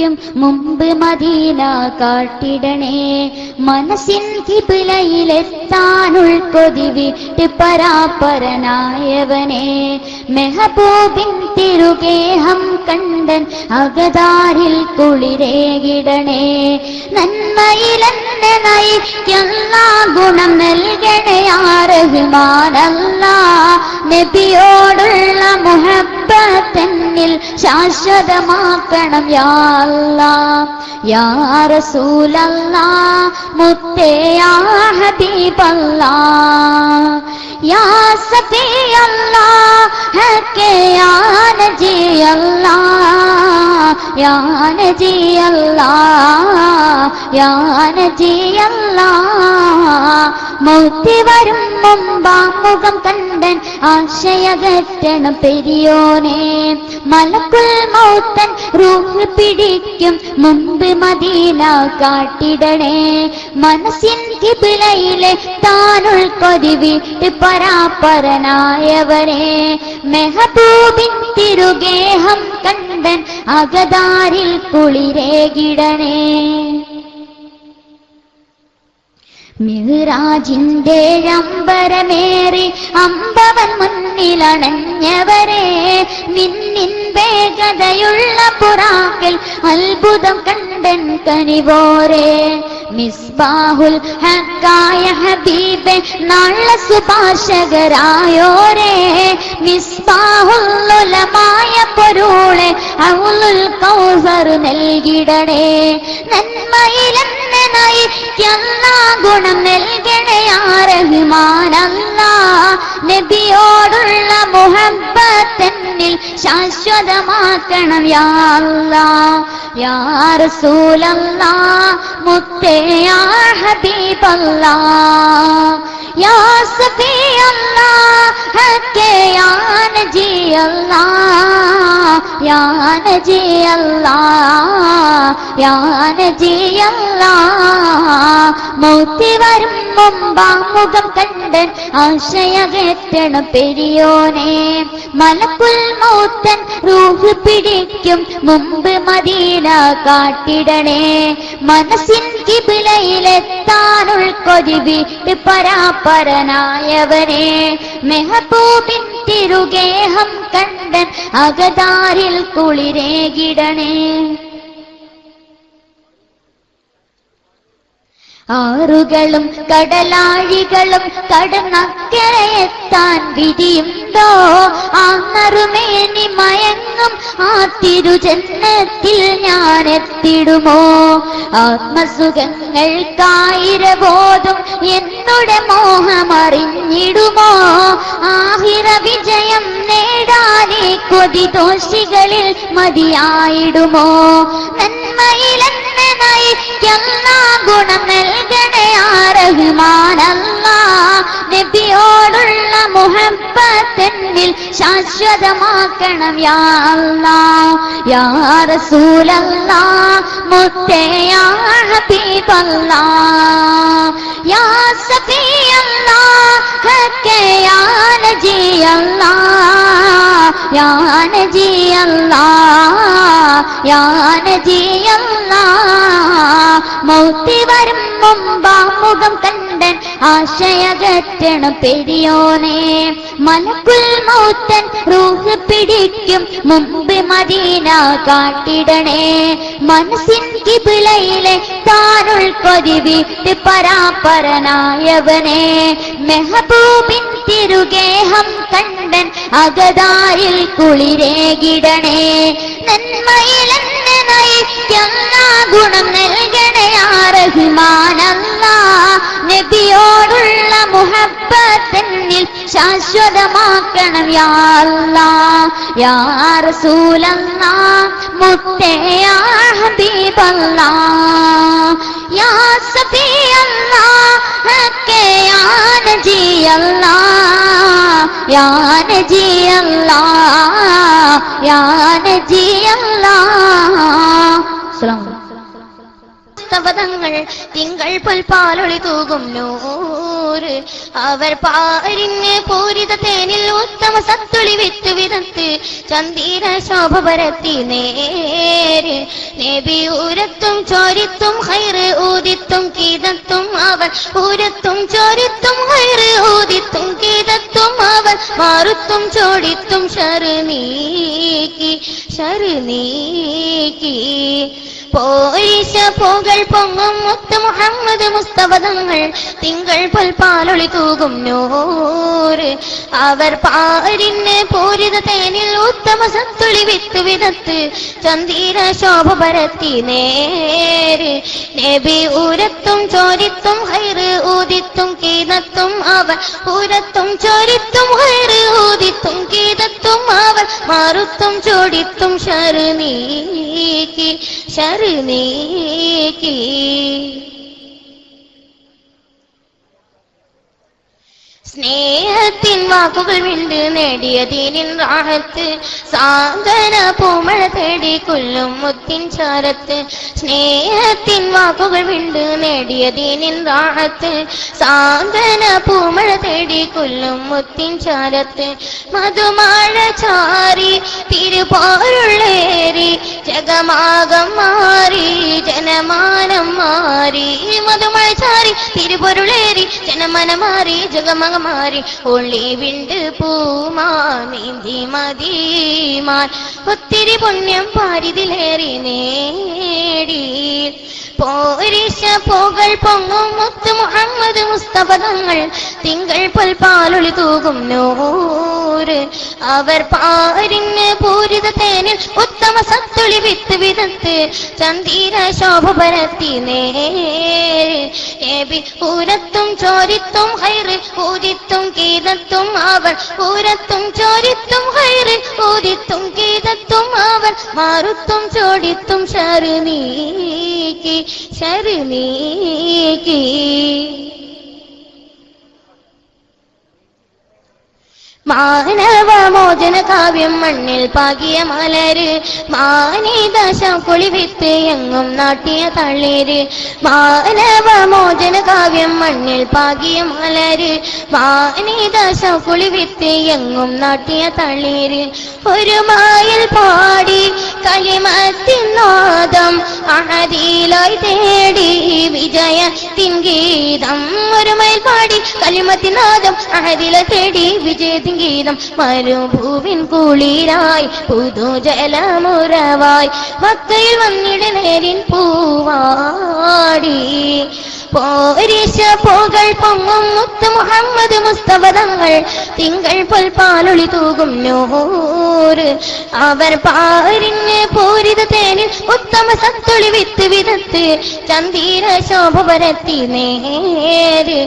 പിടിക്കും മുമ്പ് മദീന കാട്ടിടണേ. മനസ്സിൻ കിബിലയിലെത്താനുൾക്കൊതി വിട്ട് പരാപരനായവനെ. മെഹബൂബിൻ തിരുഗേഹം കണ്ടൻ അകതാരിൽ കുളിരേകിടണേ. നന്മയിലെന്നെ നയിക്കുന്ന ഗുണം നൽകണേ യാ റഹ്മാനല്ലാ. നബിയോടുള്ള മുഹബ്ബത്തെന്നിൽ ശാശ്വതമാക്കണം യാ അല്ലാഹ്. യാ റസൂലല്ലാഹ് മുത്തേ യാ ഹബീബല്ലാഹ്. യാ സഫിയല്ലാഹ് ഹക്കേ യാ നജിയല്ലാഹ്. യാ നജിയല്ലാഹ് യാ നജിയല്ലാഹ്. മൗത്ത് വരും മുമ്പാമുഖം കണ്ടൻ ആശയകറ്റണം പെരിയോനെ. മലക്കുൽ മൗത്തൻ റൂഹ് പിടിക്കും മുമ്പ് മദീന കാട്ടിടണേ. മനസ്സിൻ കിബിലയിലെ താനുൾക്കൊതി വിട്ട് പരാപരനായവരെ. മെഹബൂബിൻ തിരുഗേഹം കണ്ടൻ അകതാരിൽ കുളിരേകിടണേ. മിഹ്റാജിന്റെ അമ്പരമേറി അമ്പവൻ മുന്നിലണഞ്ഞവരെ. മിന്നിൻ വേഗതയുള്ള പുറാക്കിൽ അത്ഭുതം കണ്ടൻ കനിവോരെ. മിസ്ബാഹുൽ ഹക്കായ ഹബീബെ നാളെ സുഭാഷകരായോരെ. മിസ്ബാഹുൽ ഉലമായ പൊരുളെ ഔലുൽ കൗസർ നൽകിടണേ. നന്മയിലെന്നെ നയിക്കുന്ന ഗുണം നൽകണേ യാ റഹ്മാനല്ലാഹ്. നബിയോടുള്ള മുഹബ്ബത്തെന്നിൽ ശാശ്വതമാക്കണം യാ അല്ലാഹ്. യാ റസൂലല്ലാഹ് മുത്തേ യാ ഹബീബല്ലാഹ്. യാ സഫിയല്ലാഹ് ഹക്കേ യാ നജിയല്ലാഹ്. യാ നജിയല്ലാഹ് യാ നജിയല്ലാഹ്. മൗത്ത് വരും മുമ്പാമുഖം കണ്ടൻ ആശയകറ്റണം പെരിയോനെ. മലക്കുൽ മൗത്തൻ റൂഹ് പിടിക്കും മുമ്പ് മദീന കാട്ടിടണേ. മനസ്സിൻ കിബിലയിലെത്താനുൾക്കൊതി വിട്ട് പരാപരനായവനെ. മെഹബൂബിൻ തിരുഗേഹം കണ്ടൻ അകതാരിൽ കുളിരേകിടണേ. ആറുകളും കടലാഴികളും കടന്നക്കരയെത്താൻ വിധിയുണ്ടോ? ആ നറുമേനി മയങ്ങും ആ തിരുജന്നത്തിൽ ഞാൻ എത്തിടുമോ? ആത്മസുഖങ്ങൾക്കായിരബോധം എന്നുടെ മോഹമറിഞ്ഞിടുമോ? ആഹിറ വിജയം നേടാനേ കൊതി ദോഷികളിൽ മതിയായിടുമോ? നന്മയിലെന്നെ നയിക്കുന്ന ഗുണം നൽകണേ യാ റഹ്മാനല്ലാഹ്. നബിയോടുള്ള മുഹബ്ബത്തെന്നിൽ ശാശ്വതമാക്കണം യാ അല്ലാഹ്. യാ റസൂലല്ലാഹ് മുത്തേ യാ ഹബീബല്ലാഹ്. യാ സഫിയല്ലാഹ് ഹക്കേ യാ നജിയല്ലാഹ്. യാ നജിയല്ലാഹ് യാ നജിയല്ലാഹ്. മൗത്ത് വരും മുമ്പാമുഖം കണ്ടൻ ആശയകറ്റണം പെരിയോനെ. മലക്കുൽ മൗത്തൻ റൂഹ് പിടിക്കും മുമ്പ് മദീന കാട്ടിടണേ. മനസ്സിൻ കിബിലയിലെ താനുൾക്കൊതി വിട്ട് പരാപരനായവനെ. മെഹബൂബിൻ തിരുഗേഹം കണ്ടൻ അകതാരിൽ കുളിരേകിടണേ. നന്മയിലെന്നെ നയിക്കുന്ന ഗുണം നൽകണേ യാ റഹ്മാനല്ലാഹ്. നബിയോടുള്ള മുഹബ്ബത്തെന്നിൽ ശാശ്വതമാക്കണം യാ അല്ലാഹ്. യാ റസൂലല്ലാഹ് മുത്തേ യാ ഹബീബല്ലാഹ്. യാ സഫിയല്ലാഹ് ഹക്കേ യാ നജിയല്ലാഹ്. യാ നജിയല്ലാഹ് യാ നജിയല്ലാഹ്. തങ്ങൾ തിങ്കൾ പൊൽപാലൊളി തൂകും നൂറ് അവർ പാരിന് പൂരിത തേനിൽ ഉത്തമ സത്തുളി വിത്തു വിതത്ത് ചന്ദീര ശോഭ പരത്തി നേര് നബി ഊരത്തും ചോരിത്തും ഹൈറ് ഊതിത്തും കീതത്തും അവർ ഊരത്തും ചോരിത്തും ഹൈറ് ഊതിത്തും കീതത്തും അവർ മാറുത്തും ചോടിത്തും ഷറ് നീക്കി പോരിശ പുകൾ പൊങ്ങും മുത്ത് മുഹമ്മദ് മുസ്തഫ തങ്ങൾ തിങ്കൾ പൊൽപാലൊളി തൂകും നൂറ് അവർ പാരിന് പൂരിത തേനിൽ ഉത്തമ സത്തുളി വിത്തു വിതത്ത് ചന്ദീര ശോഭ പരത്തി നേര് നബി ഊരത്തും ചോരിത്തും ഹൈറ് ഊതിത്തും കീതത്തും അവർ ഊരത്തും ചോരിത്തും ഹൈറ് ഊതിത്തും കീതത്തും അവർ മാറുത്തും ചോടിത്തും ഷറ് നീക്കി സ്നേഹത്തിൻ വാക്കുകൾ വിണ്ട് നേടിയ ദീനിൻ റാഹത്ത് സാന്ത്വന പൂമഴ തേടി കൊല്ലും മുത്തിൻ ചാരത്ത് സ്നേഹത്തിൻ വാക്കുകൾ വിണ്ട് നേടിയ ദീനിൻ റാഹത്ത് സാന്ത്വന പൂമഴ തേടി കൊല്ലും മുത്തിൻ ചാരത്ത് മധുമാഴ ചാരി തിരുപോരുള്ളേരി ജഗമാകം മാറി ജനമാനം മാറി മധുമഴ ചാരി തിരുപൊരുളേരി ജനമനം മാറി ജഗമകം മാറി ഒളി വിണ്ട് പൂമാ നീന്തി മതിമാൻ ഒത്തിരി പുണ്യം പാരിതിലേറി നേടി പോരിശ പുകൾ പൊങ്ങും മുത്ത് മുഹമ്മദ് മുസ്തഫ തങ്ങൾ തിങ്കൾ പൊൽപാലൊളി തൂകും നൂറ് അവർ പാരിന് പൂരിത തേനിൽ ഉത്തമ സത്തുളി വിത്ത് വിതത്ത് ചന്ദീര ശോഭ പരത്തി നേര് നബി ഊരത്തും ചോരിത്തും ഹൈറ് ഊതിത്തും കീതത്തും അവർ ഊരത്തും ചോരിത്തും ഹൈറ് ഊതിത്തും കീതത്തും അവർ മാറുത്തും ചോടിത്തും ഷറ് നീക്കി മാനവ മോചന കാവ്യം മണ്ണിൽ പാകിയ മലര് മാനിദശ കുളിവിത്ത് എങ്ങും നാട്ടിയ തളിര് മാനവ മോചന കാവ്യം മണ്ണിൽ പാകിയ മലര് മാനിദശ കുളിവിത്ത് എങ്ങും നാട്ടിയ തളിര് ഒരു മായിൽ പാടി കലിമത്തിൻ നാദം അഹദിലായി തേടി വിജയത്തിൻ ഗീതം ഒരു മയിൽ പാടി കലിമത്തിൻ നാദം അഹദിലായി തേടി വിജയത്തിൻ ഗീതം മരുഭൂവിൻ കുളിരായി പുതുജലമുറവായി മക്കയിൽ വന്നിട നേരിൻ പൂവാടി പോരിശ പുകൾ പൊങ്ങും മുത്ത് മുഹമ്മദ് മുസ്തഫ തങ്ങൾ തിങ്കൾ പൊൽപാലൊളി തൂകും നൂറ് അവർ പാരിന് പൂരിത തേനിൽ ഉത്തമ സത്തുളി വിത്ത് വിതത്ത് ചന്ദീര ശോഭ പരത്തി നേര്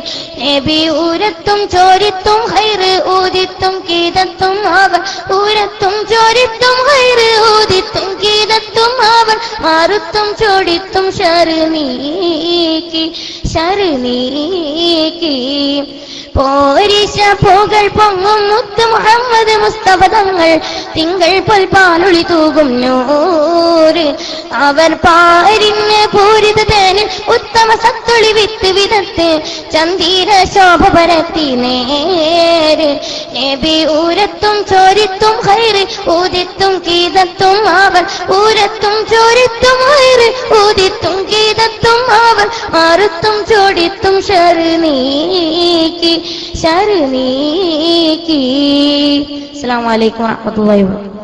നബി ഊരത്തും ചോരിത്തും ഹൈറ് ഊതിത്തും കീതത്തും അവർ ഊരത്തും ചോരിത്തും ഹൈറ് ഊതിത്തും കീതത്തും അവർ മാറുത്തും ചോടിത്തും ഷറ് നീക്കി പോരിശ പുകൾ പൊങ്ങും മുത്ത് മുഹമ്മദ് മുസ്തഫ തങ്ങൾ തിങ്കൾ പൊൽപാലൊളി തൂകും നൂറ് അവർ പാരിന് പൂരിത തേനിൽ ഉത്തമ സത്തുളി വിത്ത് വിതത്ത് ചന്ദീര ശോഭ പരത്തി നേര് നബി ഊരത്തും ചോരിത്തും ഹൈറ് ഊതിത്തും കീതത്തും അവർ ഊരത്തും ചോരിത്തും ഹൈറ് ഊതിത്തും കീതത്തും അവർ മാറുത്തും ചോടിത്തും ഷറ് നീക്കി അസ്സലാമു അലൈക്കും വറഹ്മത്തുള്ളാഹി വബറകാതുഹു.